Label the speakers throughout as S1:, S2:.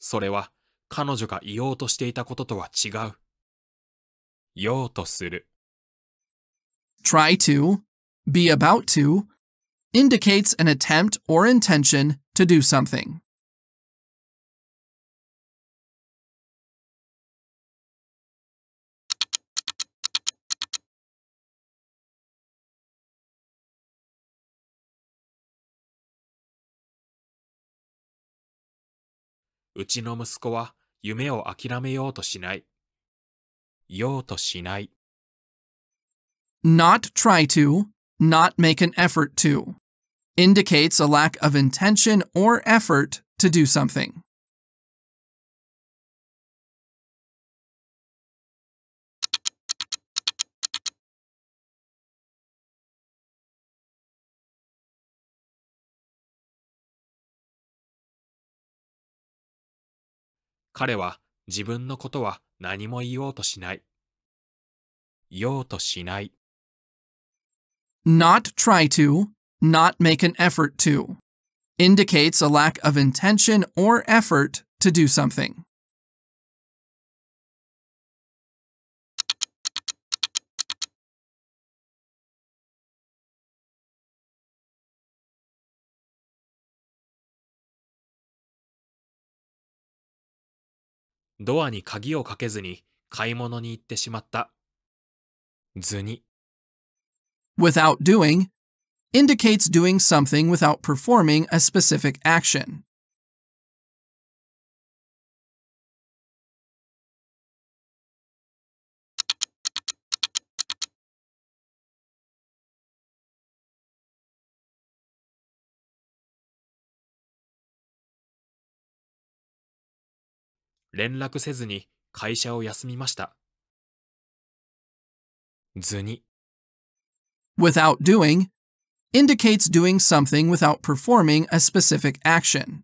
S1: それは彼女が言おうとしていたこととは違う。言おうとする。
S2: Try to, be about to, indicates an attempt or intention to do something.
S1: うちの息子は夢を諦めようとしない。ようとしない。
S2: Not try to, not make an effort to, indicates a lack of intention or effort to do something.
S1: 彼は自分のことは何も言おうとしない。言おうとしない。
S2: Not try to, not make an effort to, indicates a lack of intention or effort to do something.
S1: ドアに鍵をかけずに買い物に行ってしまった。図に。
S2: Without doing indicates doing something without performing a specific action.
S1: 連絡せずに会社を休みました。図に。
S2: Without doing indicates doing something without performing a specific action.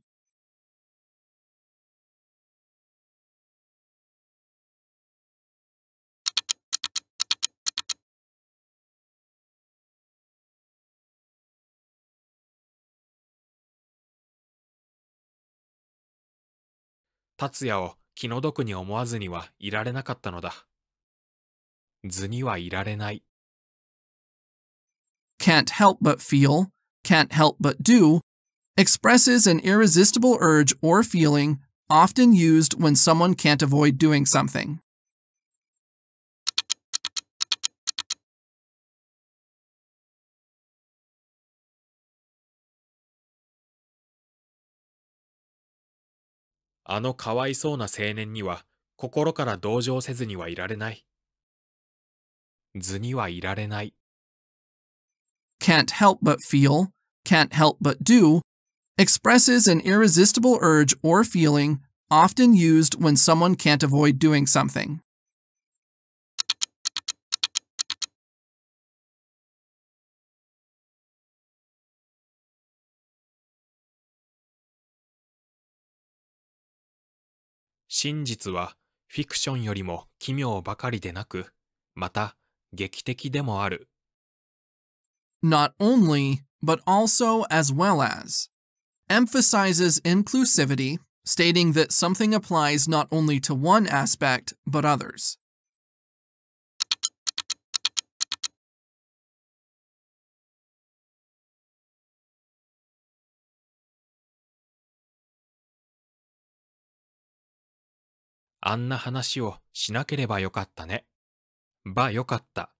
S1: 達也を気の毒に思わずにはいられなかったのだ。図にはいられない。
S2: Can't help but feel, can't help but do, expresses an irresistible urge or feeling often used when someone can't avoid doing something.
S1: あのかわいそうな青年には心から同情せずにはいられない。図にはいられない。
S2: Can't help but feel, can't help but do, expresses an irresistible urge or feeling often used when someone can't avoid doing something.
S1: 真実はフィクションよりも奇妙ばかりでなく、また劇的でもある。
S2: Not only, but also as well as. Emphasizes inclusivity, stating that something applies not only to one aspect, but others.
S1: あんな話をしなければよかったね。ばよかった。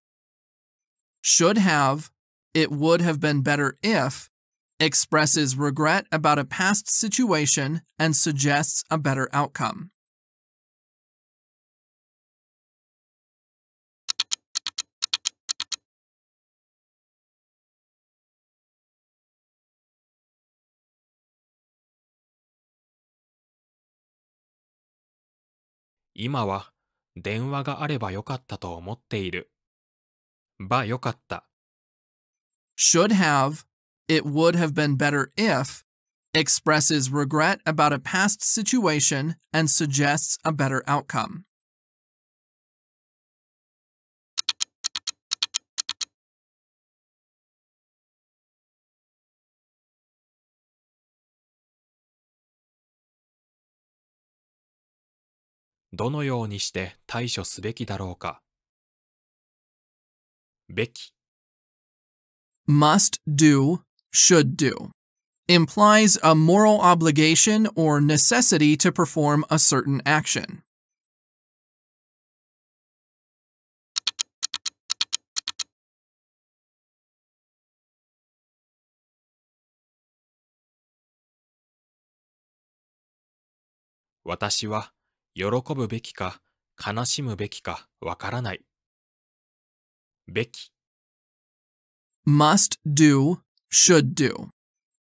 S2: Should have, it would have been better if, expresses regret about a past situation and suggests a better outcome.
S1: 今は電話があればよかったと思っている。ばよかった。
S2: Should have, it would have been better if, expresses regret about a past situation and suggests a better outcome.
S1: どのようにして対処すべきだろうか。べき、
S2: must do, should do, implies a moral obligation or necessity to perform a certain action.
S1: 私は喜ぶべきか悲しむべきかわからない。べき、
S2: must do, should do,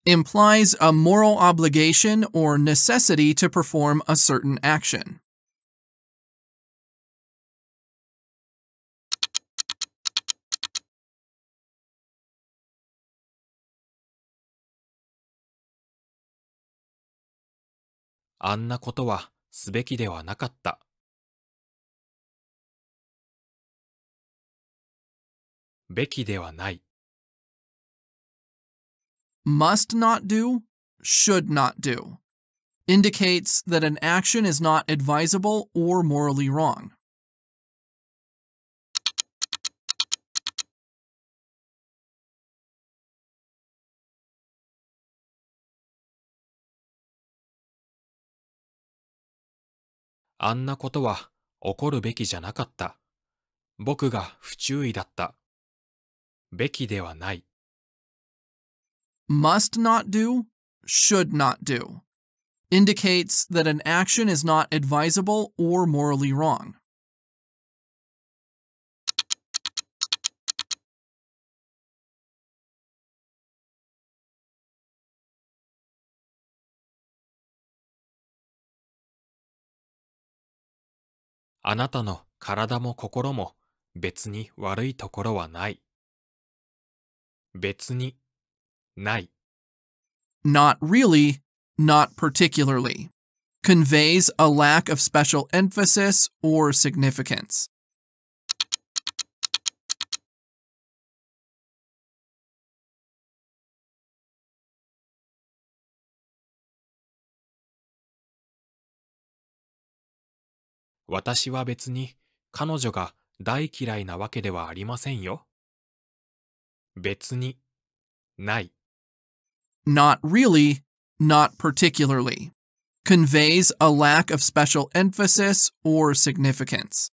S2: implies a moral obligation or necessity to perform a certain action.
S1: あんなことはすべきではなかった。べきではない。
S2: must not do, should not do, indicates that an action is not advisable or morally wrong.
S1: あんなことは起こるべきじゃなかった。僕が不注意だった。べきではない。
S2: must not do, should not do, indicates that an action is not advisable or morally wrong.
S1: あなたの体も心も別に悪いところはない。別に、ない。
S2: Not really, not particularly, conveys a lack of special emphasis or significance.
S1: 私は別に彼女が大嫌いなわけではありませんよ。別に、ない。
S2: Not really, not particularly, conveys a lack of special emphasis or significance.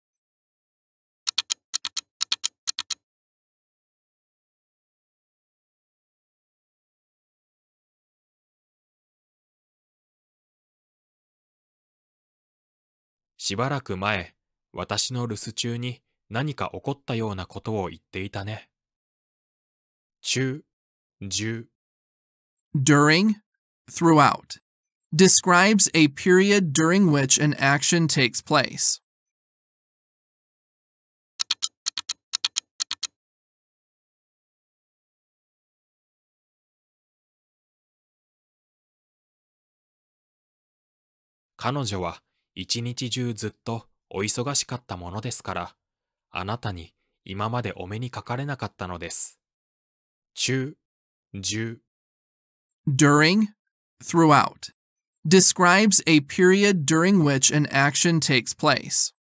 S1: しばらく前、私の留守中に何か起こったようなことを言っていたね。中、中、
S2: During, throughout, describes a period during which an action takes place.
S1: 彼女は一日中ずっとお忙しかったものですから、あなたに今までお目にかかれなかったのです。中、中、
S2: During, throughout, describes a period during which an action takes place.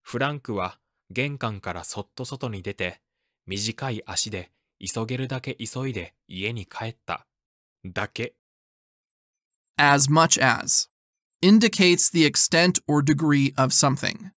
S1: フランクは玄関からそっと外に出て、短い足で急げるだけ急いで家に帰った。だけ。
S2: As much as indicates the extent or degree of something.